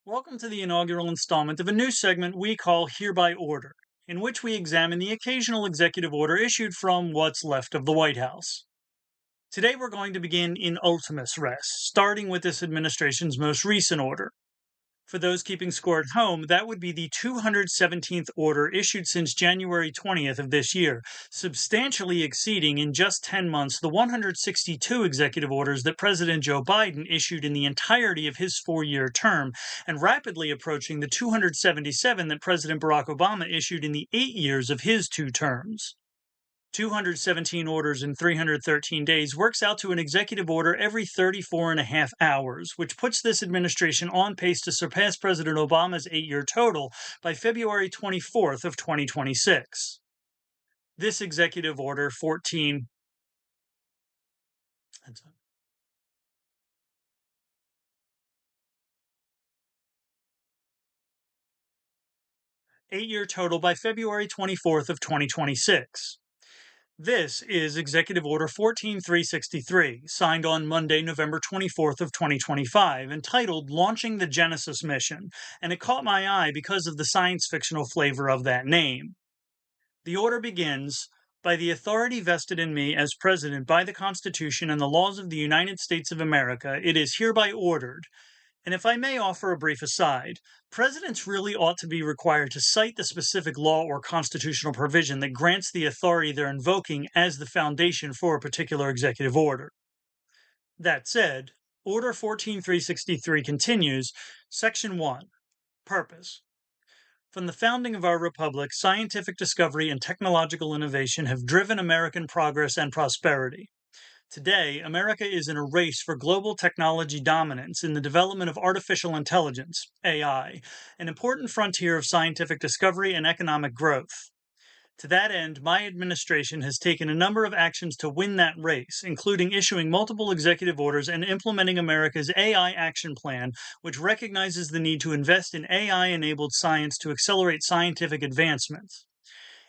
Welcome to the inaugural installment of a new segment we call Hereby Order, in which we examine the occasional executive order issued from what's left of the White House. Today we're going to begin in ultimus res, starting with this administration's most recent order. For those keeping score at home, that would be the 217th order issued since January 20th of this year, substantially exceeding in just 10 months the 162 executive orders that President Joe Biden issued in the entirety of his 4-year term, and rapidly approaching the 277 that President Barack Obama issued in the 8 years of his 2 terms. 217 orders in 313 days works out to an executive order every 34 and a half hours, which puts this administration on pace to surpass President Obama's 8-year total by February 24th of 2026. This executive order 14 8-year total by February 24th of 2026. This is Executive Order 14363, signed on Monday, November 24th of 2025, entitled Launching the Genesis Mission, and it caught my eye because of the science fictional flavor of that name. The order begins, "By the authority vested in me as President by the Constitution and the laws of the United States of America, it is hereby ordered." And if I may offer a brief aside, presidents really ought to be required to cite the specific law or constitutional provision that grants the authority they're invoking as the foundation for a particular executive order. That said, Order 14363 continues, Section 1, Purpose. From the founding of our republic, scientific discovery and technological innovation have driven American progress and prosperity. Today, America is in a race for global technology dominance in the development of artificial intelligence, AI, an important frontier of scientific discovery and economic growth. To that end, my administration has taken a number of actions to win that race, including issuing multiple executive orders and implementing America's AI Action Plan, which recognizes the need to invest in AI-enabled science to accelerate scientific advancements.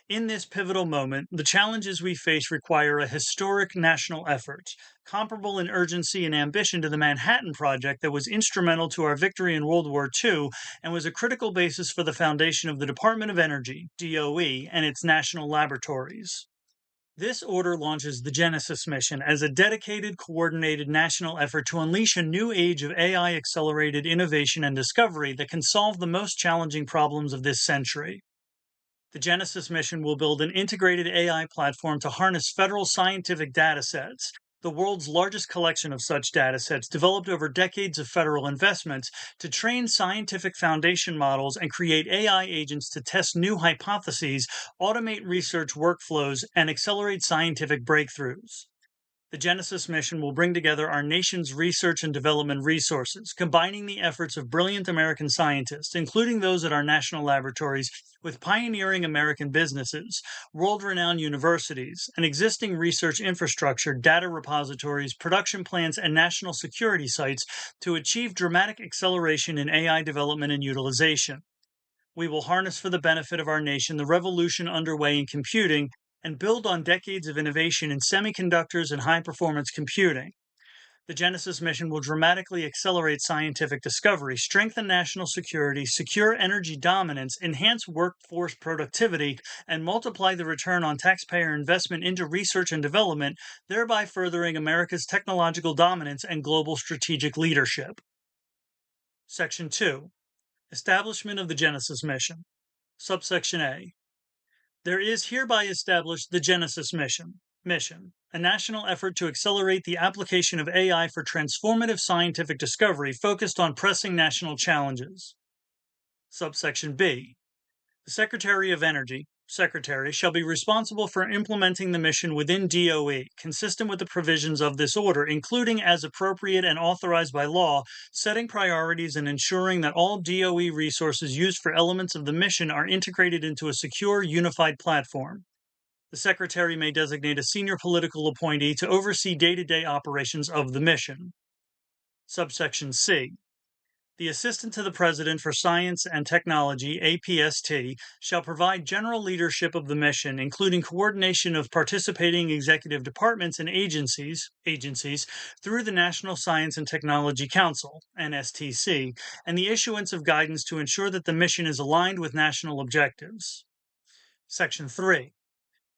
In this pivotal moment, the challenges we face require a historic national effort, comparable in urgency and ambition to the Manhattan Project that was instrumental to our victory in World War II and was a critical basis for the foundation of the Department of Energy, DOE, and its national laboratories. This order launches the Genesis mission as a dedicated, coordinated national effort to unleash a new age of AI accelerated innovation and discovery that can solve the most challenging problems of this century. The Genesis mission will build an integrated AI platform to harness federal scientific datasets, the world's largest collection of such datasets developed over decades of federal investments, to train scientific foundation models and create AI agents to test new hypotheses, automate research workflows, and accelerate scientific breakthroughs. The Genesis mission will bring together our nation's research and development resources, combining the efforts of brilliant American scientists, including those at our national laboratories, with pioneering American businesses, world-renowned universities, and existing research infrastructure, data repositories, production plants, and national security sites to achieve dramatic acceleration in AI development and utilization. We will harness for the benefit of our nation the revolution underway in computing and build on decades of innovation in semiconductors and high-performance computing. The Genesis mission will dramatically accelerate scientific discovery, strengthen national security, secure energy dominance, enhance workforce productivity, and multiply the return on taxpayer investment into research and development, thereby furthering America's technological dominance and global strategic leadership. Section 2. Establishment of the Genesis mission. Subsection A. There is hereby established the Genesis mission, a national effort to accelerate the application of AI for transformative scientific discovery focused on pressing national challenges. Subsection B. The Secretary of Energy, Secretary, shall be responsible for implementing the mission within DOE, consistent with the provisions of this order, including as appropriate and authorized by law, setting priorities and ensuring that all DOE resources used for elements of the mission are integrated into a secure, unified platform. The Secretary may designate a senior political appointee to oversee day-to-day operations of the mission. Subsection C. The Assistant to the President for Science and Technology, APST, shall provide general leadership of the mission, including coordination of participating executive departments and agencies through the National Science and Technology Council, NSTC, and the issuance of guidance to ensure that the mission is aligned with national objectives. Section 3.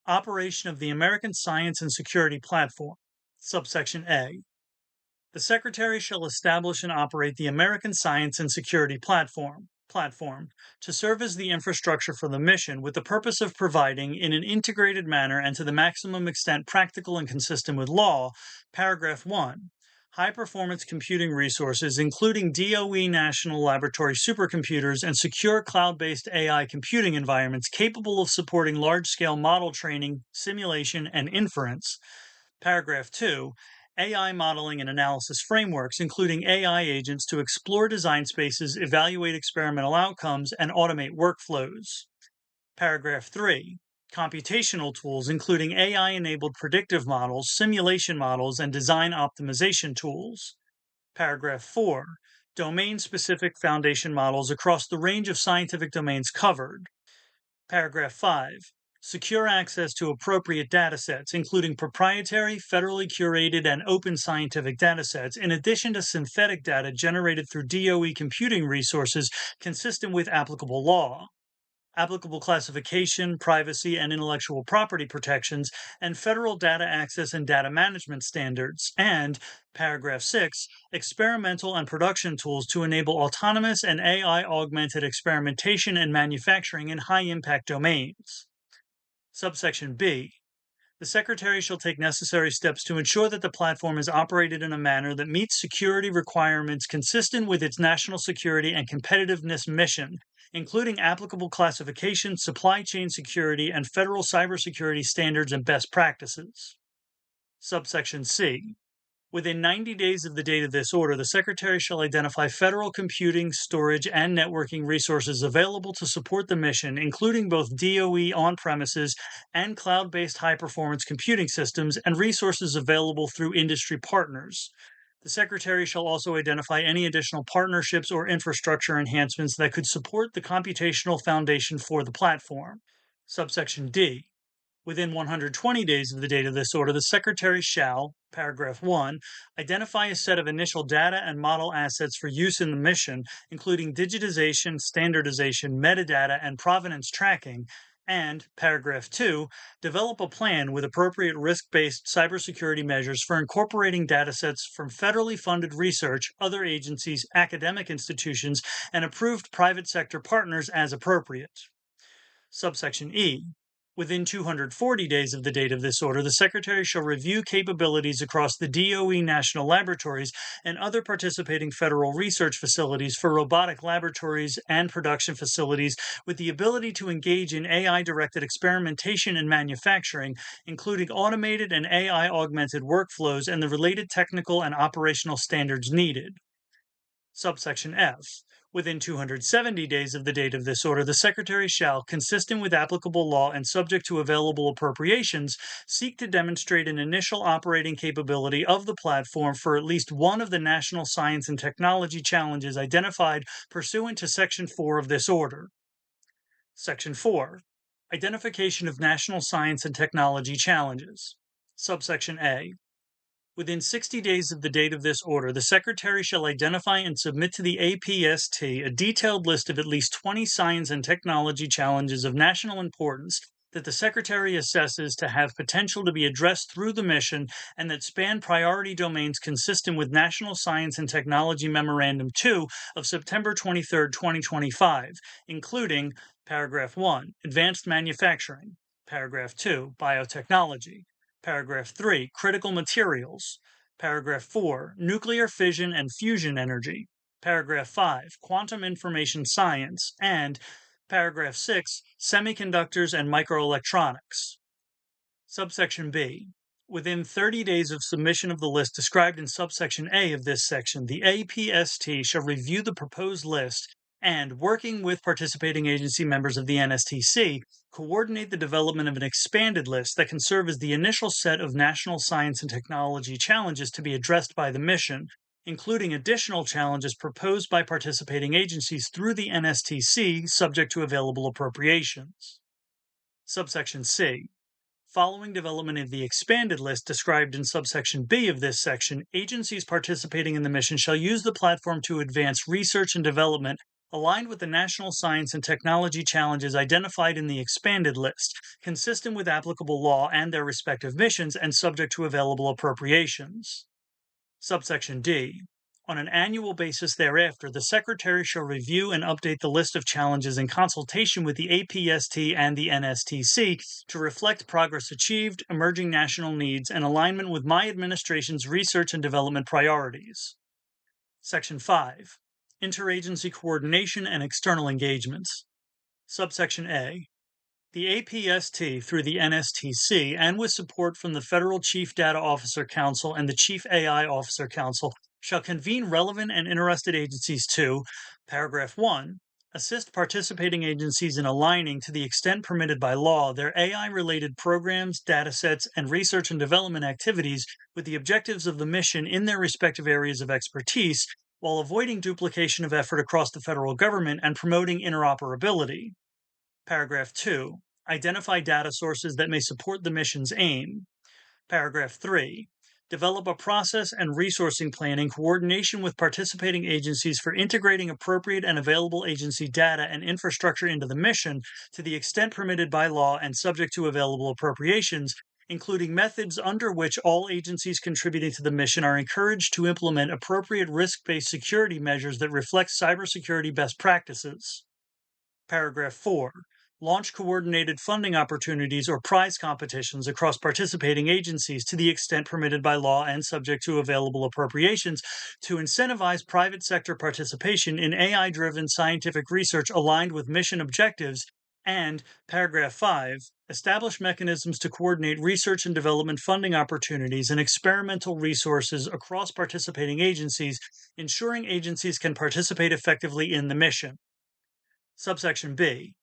Operation of the American Science and Security Platform. Subsection A. The Secretary shall establish and operate the American Science and Security Platform to serve as the infrastructure for the mission with the purpose of providing, in an integrated manner and to the maximum extent practical and consistent with law, paragraph 1, high-performance computing resources, including DOE National Laboratory supercomputers and secure cloud-based AI computing environments capable of supporting large-scale model training, simulation, and inference. Paragraph 2, AI modeling and analysis frameworks, including AI agents to explore design spaces, evaluate experimental outcomes, and automate workflows. Paragraph 3. Computational tools, including AI-enabled predictive models, simulation models, and design optimization tools. Paragraph 4. Domain-specific foundation models across the range of scientific domains covered. Paragraph 5. Secure access to appropriate datasets, including proprietary, federally curated, and open scientific datasets, in addition to synthetic data generated through DOE computing resources consistent with applicable law. Applicable classification, privacy, and intellectual property protections, and federal data access and data management standards, and, paragraph 6, experimental and production tools to enable autonomous and AI-augmented experimentation and manufacturing in high-impact domains. Subsection B. The Secretary shall take necessary steps to ensure that the platform is operated in a manner that meets security requirements consistent with its national security and competitiveness mission, including applicable classification, supply chain security, and federal cybersecurity standards and best practices. Subsection C. Within 90 days of the date of this order, the Secretary shall identify federal computing, storage, and networking resources available to support the mission, including both DOE on-premises and cloud-based high-performance computing systems, and resources available through industry partners. The Secretary shall also identify any additional partnerships or infrastructure enhancements that could support the computational foundation for the platform. Subsection D. Within 120 days of the date of this order, the Secretary shall, paragraph 1, identify a set of initial data and model assets for use in the mission, including digitization, standardization, metadata, and provenance tracking, and, paragraph 2, develop a plan with appropriate risk-based cybersecurity measures for incorporating datasets from federally funded research, other agencies, academic institutions, and approved private sector partners as appropriate. Subsection E. Within 240 days of the date of this order, the Secretary shall review capabilities across the DOE national laboratories and other participating federal research facilities for robotic laboratories and production facilities with the ability to engage in AI-directed experimentation and manufacturing, including automated and AI-augmented workflows and the related technical and operational standards needed. Subsection F. Within 270 days of the date of this order, the Secretary shall, consistent with applicable law and subject to available appropriations, seek to demonstrate an initial operating capability of the platform for at least one of the national science and technology challenges identified pursuant to Section 4 of this order. Section 4. Identification of national science and technology challenges. Subsection A. Within 60 days of the date of this order, the Secretary shall identify and submit to the APST a detailed list of at least 20 science and technology challenges of national importance that the Secretary assesses to have potential to be addressed through the mission and that span priority domains consistent with National Science and Technology Memorandum 2 of September 23, 2025, including Paragraph 1, Advanced Manufacturing, Paragraph 2, Biotechnology, Paragraph 3, Critical Materials. Paragraph 4, Nuclear Fission and Fusion Energy. Paragraph 5, Quantum Information Science. And Paragraph 6, Semiconductors and Microelectronics. Subsection B. Within 30 days of submission of the list described in subsection A of this section, the APST shall review the proposed list and, working with participating agency members of the NSTC, coordinate the development of an expanded list that can serve as the initial set of national science and technology challenges to be addressed by the mission, including additional challenges proposed by participating agencies through the NSTC subject to available appropriations. Subsection C. Following development of the expanded list described in subsection B of this section, agencies participating in the mission shall use the platform to advance research and development aligned with the national science and technology challenges identified in the expanded list, consistent with applicable law and their respective missions, and subject to available appropriations. Subsection D. On an annual basis thereafter, the Secretary shall review and update the list of challenges in consultation with the APST and the NSTC to reflect progress achieved, emerging national needs, and alignment with my administration's research and development priorities. Section 5. Interagency coordination and external engagements. Subsection A. The APST through the NSTC, and with support from the Federal Chief Data Officer Council and the Chief AI Officer Council, shall convene relevant and interested agencies to, paragraph 1, assist participating agencies in aligning, to the extent permitted by law, their AI-related programs, datasets, and research and development activities with the objectives of the mission in their respective areas of expertise, while avoiding duplication of effort across the federal government and promoting interoperability. Paragraph 2. Identify data sources that may support the mission's aim. Paragraph 3. Develop a process and resourcing plan in coordination with participating agencies for integrating appropriate and available agency data and infrastructure into the mission to the extent permitted by law and subject to available appropriations, including methods under which all agencies contributing to the mission are encouraged to implement appropriate risk-based security measures that reflect cybersecurity best practices. Paragraph 4. Launch coordinated funding opportunities or prize competitions across participating agencies to the extent permitted by law and subject to available appropriations to incentivize private sector participation in AI-driven scientific research aligned with mission objectives. And, paragraph 5, establish mechanisms to coordinate research and development funding opportunities and experimental resources across participating agencies, ensuring agencies can participate effectively in the mission. Subsection B.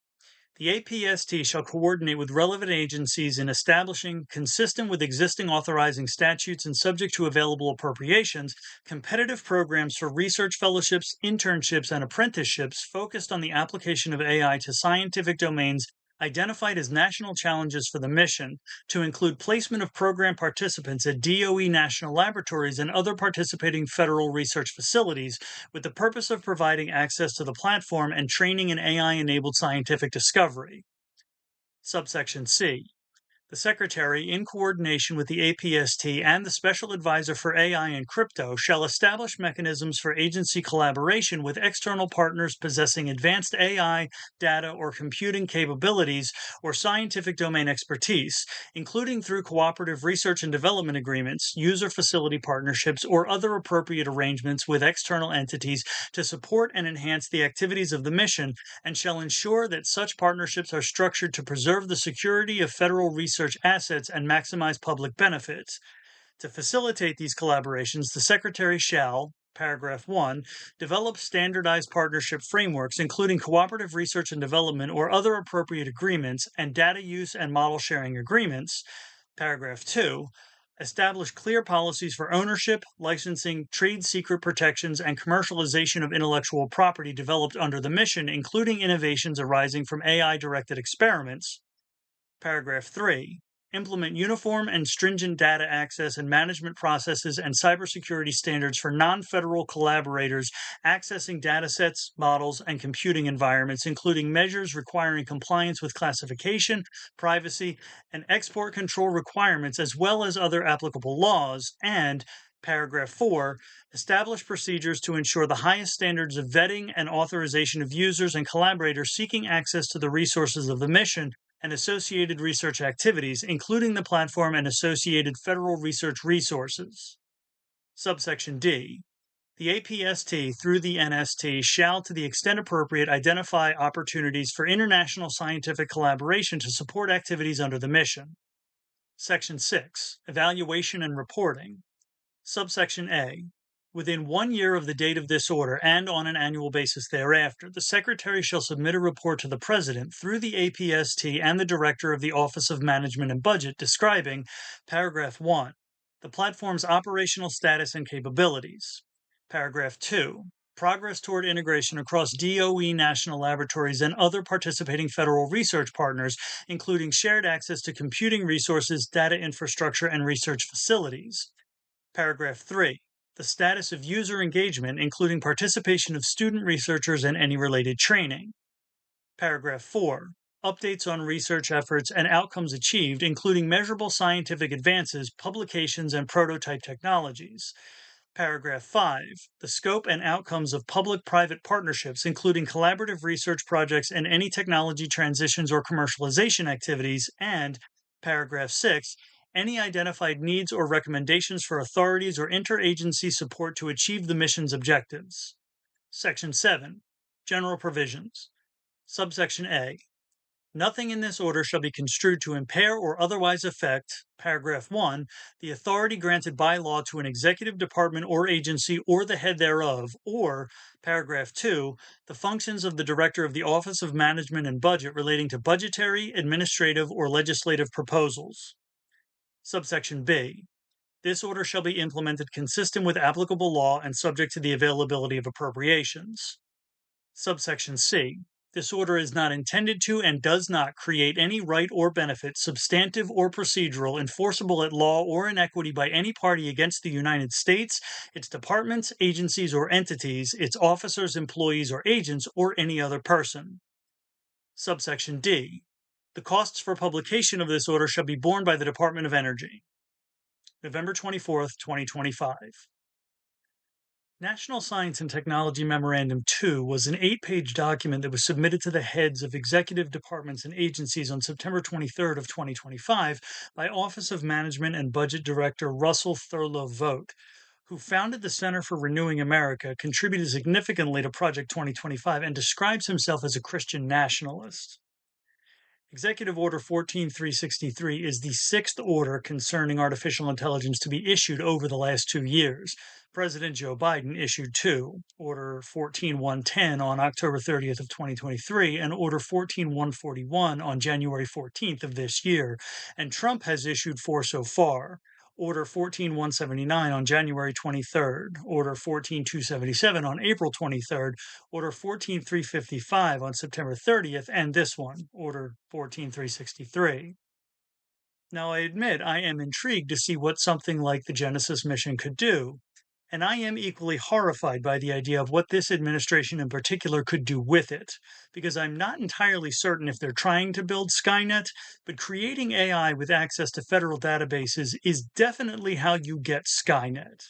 The APST shall coordinate with relevant agencies in establishing, consistent with existing authorizing statutes and subject to available appropriations, competitive programs for research fellowships, internships, and apprenticeships focused on the application of AI to scientific domains identified as national challenges for the mission, to include placement of program participants at DOE national laboratories and other participating federal research facilities, with the purpose of providing access to the platform and training in AI-enabled scientific discovery. Subsection C. The Secretary, in coordination with the APST and the Special Advisor for AI and Crypto, shall establish mechanisms for agency collaboration with external partners possessing advanced AI, data, or computing capabilities or scientific domain expertise, including through cooperative research and development agreements, user facility partnerships, or other appropriate arrangements with external entities to support and enhance the activities of the mission, and shall ensure that such partnerships are structured to preserve the security of federal research assets and maximize public benefits. To facilitate these collaborations, the Secretary shall, paragraph 1, develop standardized partnership frameworks, including cooperative research and development or other appropriate agreements, and data use and model sharing agreements. Paragraph 2, establish clear policies for ownership, licensing, trade secret protections, and commercialization of intellectual property developed under the mission, including innovations arising from AI-directed experiments. Paragraph 3. Implement uniform and stringent data access and management processes and cybersecurity standards for non-federal collaborators accessing datasets, models, and computing environments, including measures requiring compliance with classification, privacy, and export control requirements, as well as other applicable laws. And paragraph 4, establish procedures to ensure the highest standards of vetting and authorization of users and collaborators seeking access to the resources of the mission and associated research activities, including the platform and associated federal research resources. Subsection D. The APST through the NST shall, to the extent appropriate, identify opportunities for international scientific collaboration to support activities under the mission. Section 6. Evaluation and reporting. Subsection A. Within 1 year of the date of this order and on an annual basis thereafter, the Secretary shall submit a report to the President through the APST and the Director of the Office of Management and Budget describing, paragraph 1, the platform's operational status and capabilities. Paragraph 2. Progress toward integration across DOE national laboratories and other participating federal research partners, including shared access to computing resources, data infrastructure, and research facilities. Paragraph 3. The status of user engagement, including participation of student researchers and any related training. Paragraph 4. Updates on research efforts and outcomes achieved, including measurable scientific advances, publications, and prototype technologies. Paragraph 5. The scope and outcomes of public private partnerships, including collaborative research projects and any technology transitions or commercialization activities. And Paragraph 6. Any identified needs or recommendations for authorities or interagency support to achieve the mission's objectives. Section 7. General Provisions. Subsection A. Nothing in this order shall be construed to impair or otherwise affect, paragraph 1, the authority granted by law to an executive department or agency or the head thereof, or, paragraph 2, the functions of the director of the Office of Management and Budget relating to budgetary, administrative, or legislative proposals. Subsection B. This order shall be implemented consistent with applicable law and subject to the availability of appropriations. Subsection C. This order is not intended to and does not create any right or benefit, substantive or procedural, enforceable at law or in equity by any party against the United States, its departments, agencies, or entities, its officers, employees, or agents, or any other person. Subsection D. The costs for publication of this order shall be borne by the Department of Energy. November 24th, 2025. National Science and Technology Memorandum 2 was an 8-page document that was submitted to the heads of executive departments and agencies on September 23rd of 2025 by Office of Management and Budget Director Russell Thurlow Vogt, who founded the Center for Renewing America, contributed significantly to Project 2025, and describes himself as a Christian nationalist. Executive Order 14363 is the sixth order concerning artificial intelligence to be issued over the last 2 years. President Joe Biden issued two, Order 14110 on October 30th of 2023 and Order 14141 on January 14th of this year, and Trump has issued 4 so far. Order 14179 on January 23rd, Order 14277 on April 23rd, Order 14355 on September 30th, and this one, Order 14363. Now, I admit I am intrigued to see what something like the Genesis mission could do, and I am equally horrified by the idea of what this administration in particular could do with it, because I'm not entirely certain if they're trying to build Skynet, but creating AI with access to federal databases is definitely how you get Skynet.